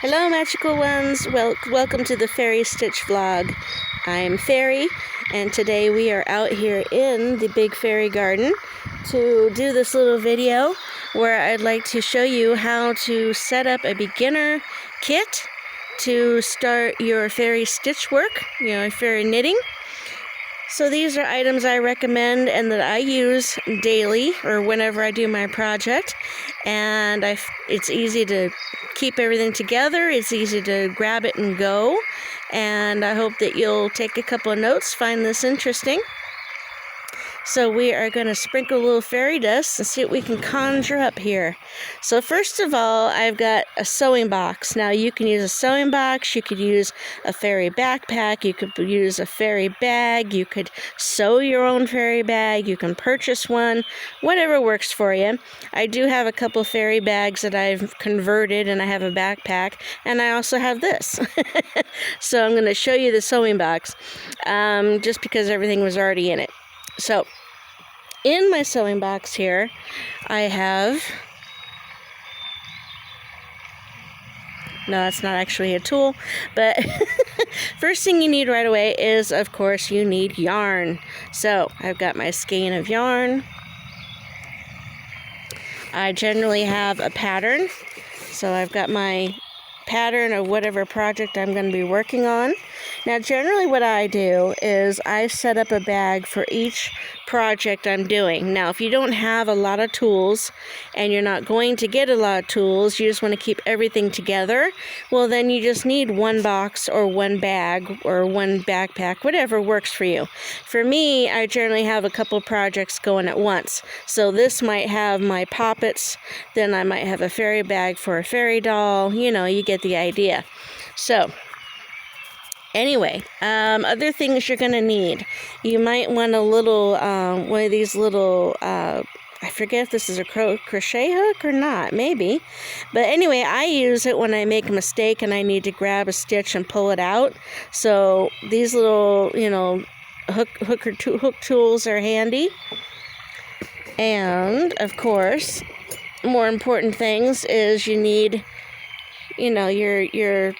Hello magical ones, welcome to the Faerie Stitch vlog. I'm Faerie, and today we are out here in the big fairy garden to do this little video where I'd like to show you how to set up a beginner kit to start your fairy stitch work, fairy knitting. So these are items I recommend and that I use daily or whenever I do my project, and it's easy to keep everything together. It's easy to grab it and go, and I hope that you'll take a couple of notes, find this interesting. So we are going to sprinkle a little fairy dust and see what we can conjure up here. So first of all, I've got a sewing box. Now you can use a sewing box, you could use a fairy backpack, you could use a fairy bag, you could sew your own fairy bag, you can purchase one, whatever works for you. I do have a couple fairy bags that I've converted, and I have a backpack, and I also have this. So I'm going to show you the sewing box just because everything was already in it. So, in my sewing box here, I have, no, that's not actually a tool, but first thing you need right away is, of course, you need yarn. So, I've got my skein of yarn. I generally have a pattern, so I've got my pattern of whatever project I'm going to be working on. Now generally what I do is I set up a bag for each project I'm doing. Now if you don't have a lot of tools and you're not going to get a lot of tools, you just want to keep everything together, well then you just need one box or one bag or one backpack, whatever works for you. For me, I generally have a couple projects going at once. So this might have my poppets, then I might have a fairy bag for a fairy doll, you get the idea. So anyway, other things you're going to need. You might want a little, one of these little, I forget if this is a crochet hook or not, maybe. But anyway, I use it when I make a mistake and I need to grab a stitch and pull it out. So these little, hook tools are handy. And, of course, more important things is you need, your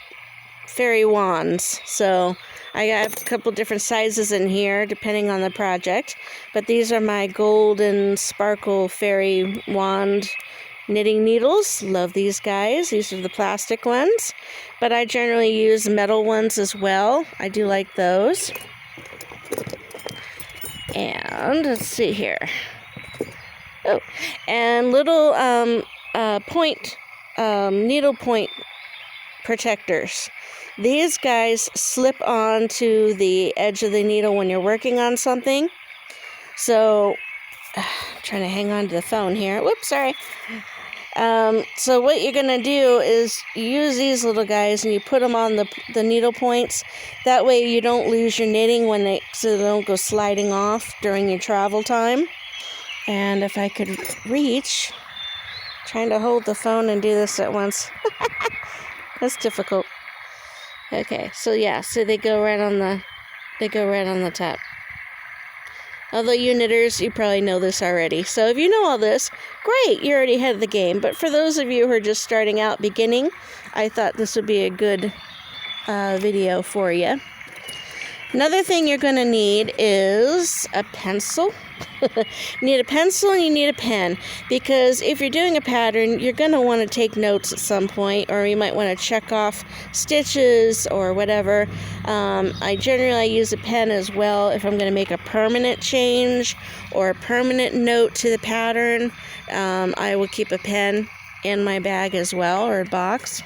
fairy wands. So I have a couple different sizes in here depending on the project, but these are my golden sparkle fairy wand knitting needles. Love these guys. These are the plastic ones, but I generally use metal ones as well. I do like those. And let's see here. Oh, and little needle point protectors. These guys slip onto the edge of the needle when you're working on something. So, I'm trying to hang on to the phone here. Whoops, sorry. So what you're going to do is use these little guys and you put them on the needle points. That way you don't lose your knitting so they don't go sliding off during your travel time. And if I could reach, trying to hold the phone and do this at once. That's difficult. Okay, so yeah, so they go right on the top. Although you knitters, you probably know this already. So if you know all this, great, you're already ahead of the game. But for those of you who are just starting out, beginning, I thought this would be a good video for you. Another thing you're going to need is a pencil. You need a pencil and you need a pen, because if you're doing a pattern, you're going to want to take notes at some point, or you might want to check off stitches or whatever. I generally use a pen as well if I'm going to make a permanent change or a permanent note to the pattern. I will keep a pen in my bag as well, or a box.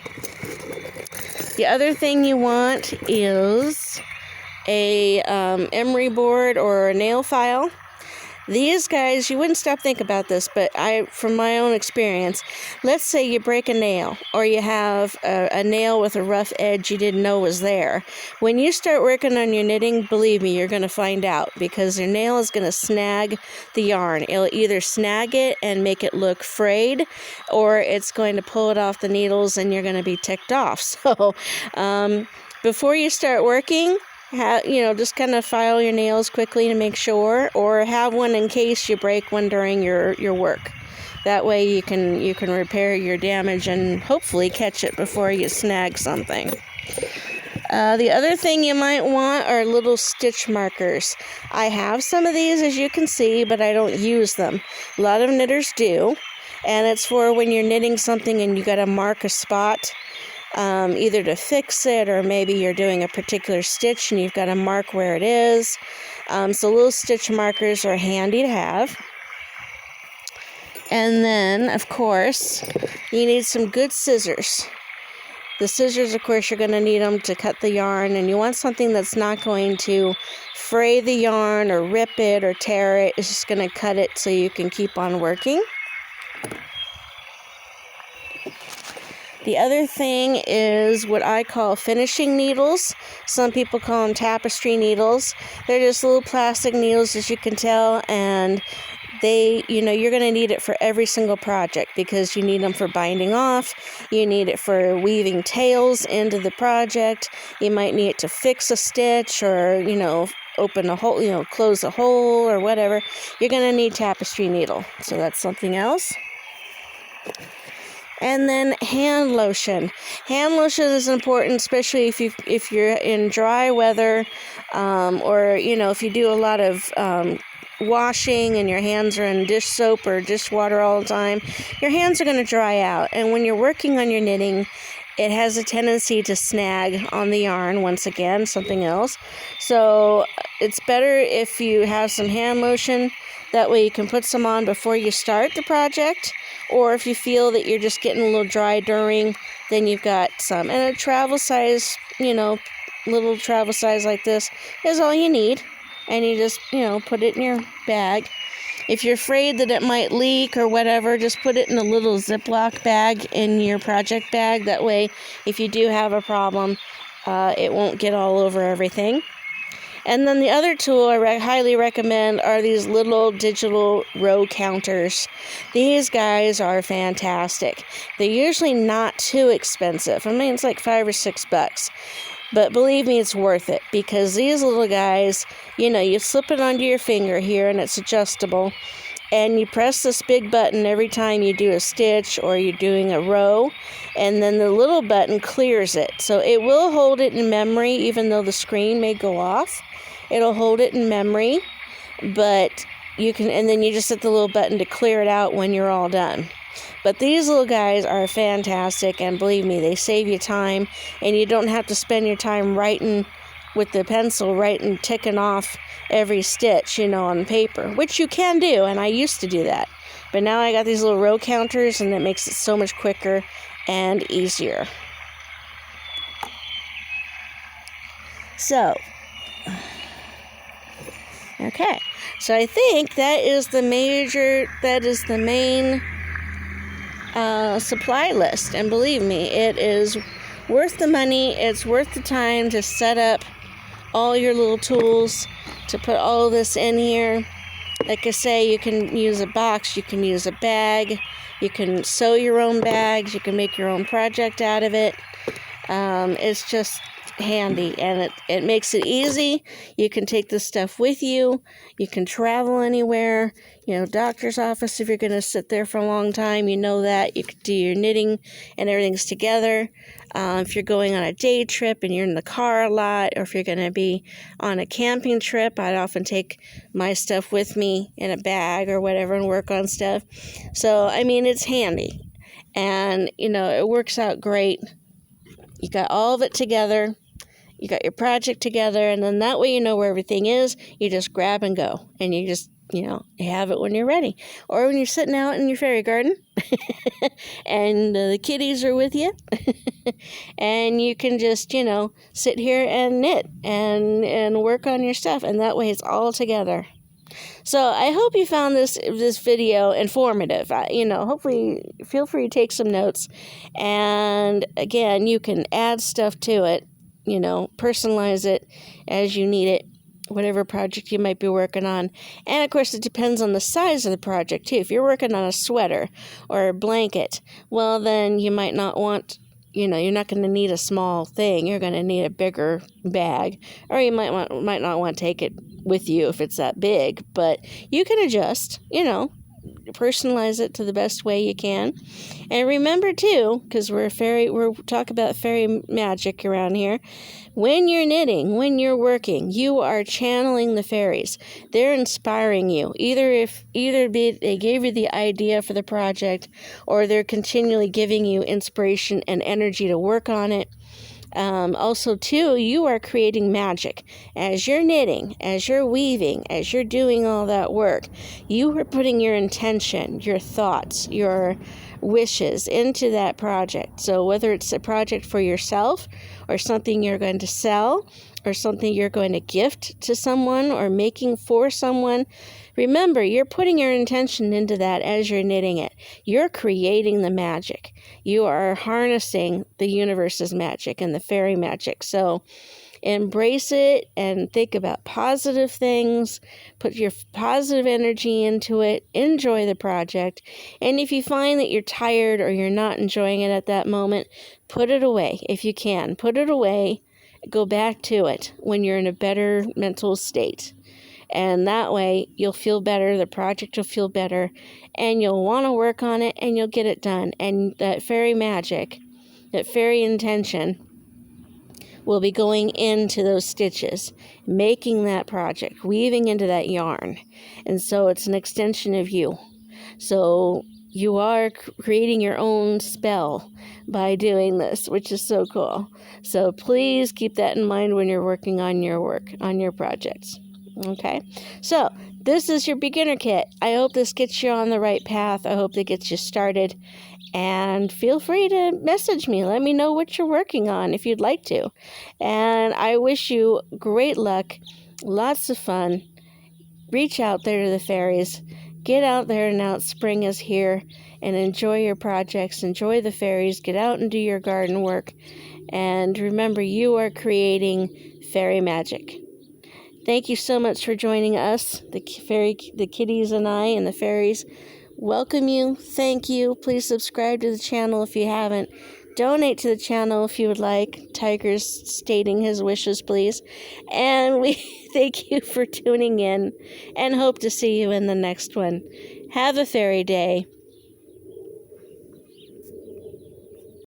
The other thing you want is a emery board or a nail file. These guys, you wouldn't stop think about this, but from my own experience, let's say you break a nail or you have a nail with a rough edge you didn't know was there. When you start working on your knitting, believe me, you're going to find out, because your nail is going to snag the yarn. It'll either snag it and make it look frayed, or it's going to pull it off the needles and you're going to be ticked off. So before you start working, just kind of file your nails quickly to make sure, or have one in case you break one during your work. That way you can repair your damage and hopefully catch it before you snag something. The other thing you might want are little stitch markers. I have some of these, as you can see, but I don't use them. A lot of knitters do, and it's for when you're knitting something and you got to mark a spot, either to fix it or maybe you're doing a particular stitch and you've got to mark where it is. So little stitch markers are handy to have. And then, of course, you need some good scissors. The scissors, of course, you're going to need them to cut the yarn, and you want something that's not going to fray the yarn or rip it or tear it. It's just going to cut it so you can keep on working. The other thing is what I call finishing needles. Some people call them tapestry needles. They're just little plastic needles, as you can tell, and you're going to need it for every single project because you need them for binding off. You need it for weaving tails into the project. You might need it to fix a stitch or, open a hole, close a hole or whatever. You're going to need tapestry needle. So that's something else. And then hand lotion. Hand lotion is important, especially if you're in dry weather, or if you do a lot of washing and your hands are in dish soap or dishwater all the time. Your hands are going to dry out, and when you're working on your knitting, it has a tendency to snag on the yarn. Once again, something else. So it's better if you have some hand lotion. That way you can put some on before you start the project, or if you feel that you're just getting a little dry during, then you've got some. And a travel size, little travel size like this is all you need. And you just, put it in your bag. If you're afraid that it might leak or whatever, just put it in a little Ziploc bag in your project bag. That way, if you do have a problem, it won't get all over everything. And then the other tool I highly recommend are these little digital row counters. These guys are fantastic. They're usually not too expensive. I mean, it's like $5 or $6. But believe me, it's worth it because these little guys, you slip it onto your finger here and it's adjustable. And you press this big button every time you do a stitch or you're doing a row. And then the little button clears it. So it will hold it in memory even though the screen may go off. It'll hold it in memory. But and then you just hit the little button to clear it out when you're all done. But these little guys are fantastic, and believe me, they save you time, and you don't have to spend your time writing with the pencil, ticking off every stitch, on paper, which you can do, and I used to do that. But now I got these little row counters, and it makes it so much quicker and easier. So, okay. So I think that is the main supply list, and believe me, it is worth the money. It's worth the time to set up all your little tools, to put all this in here. Like I say, you can use a box, you can use a bag, you can sew your own bags, you can make your own project out of it. It's just handy, and it makes it easy. You can take this stuff with you. You can travel anywhere, doctor's office if you're going to sit there for a long time, that you could do your knitting and everything's together. If you're going on a day trip and you're in the car a lot, or if you're going to be on a camping trip, I'd often take my stuff with me in a bag or whatever and work on stuff. So it's handy, and it works out great. You got all of it together. You got your project together, and then that way you know where everything is. You just grab and go, and you just, you have it when you're ready. Or when you're sitting out in your fairy garden, and the kitties are with you, and you can just, sit here and knit and work on your stuff, and that way it's all together. So I hope you found this video informative. Hopefully feel free to take some notes. And again, you can add stuff to it, personalize it as you need it, whatever project you might be working on. And of course, it depends on the size of the project too. If you're working on a sweater or a blanket, well, then you might not want, you're not going to need a small thing. You're going to need a bigger bag, or you might not want to take it with you if it's that big, but you can adjust, personalize it to the best way you can. And remember too, because we're talk about fairy magic around here. When you're knitting, when you're working, you are channeling the fairies. They're inspiring you. Either they gave you the idea for the project, or they're continually giving you inspiration and energy to work on it. Also, too, you are creating magic. As you're knitting, as you're weaving, as you're doing all that work, you are putting your intention, your thoughts, your wishes into that project. So whether it's a project for yourself, or something you're going to sell, or something you're going to gift to someone, or making for someone, remember, you're putting your intention into that as you're knitting it. You're creating the magic. You are harnessing the universe's magic and the fairy magic. So embrace it and think about positive things. Put your positive energy into it. Enjoy the project. And if you find that you're tired or you're not enjoying it at that moment, put it away if you can. Put it away. Go back to it when you're in a better mental state. And that way you'll feel better, the project will feel better, and you'll want to work on it, and you'll get it done. And that fairy magic, that fairy intention will be going into those stitches, making that project, weaving into that yarn. And so it's an extension of you. So you are creating your own spell by doing this, which is so cool. So please keep that in mind when you're working on your work, on your projects. Okay, so this is your beginner kit. I hope this gets you on the right path. I hope it gets you started. And feel free to message me. Let me know what you're working on if you'd like to. And I wish you great luck, lots of fun. Reach out there to the fairies. Get out there now. Spring is here. And enjoy your projects. Enjoy the fairies. Get out and do your garden work. And remember, you are creating fairy magic. Thank you so much for joining us, the kitties and I, and the fairies. Welcome you. Thank you. Please subscribe to the channel if you haven't. Donate to the channel if you would like. Tiger's stating his wishes, please. And we thank you for tuning in and hope to see you in the next one. Have a fairy day.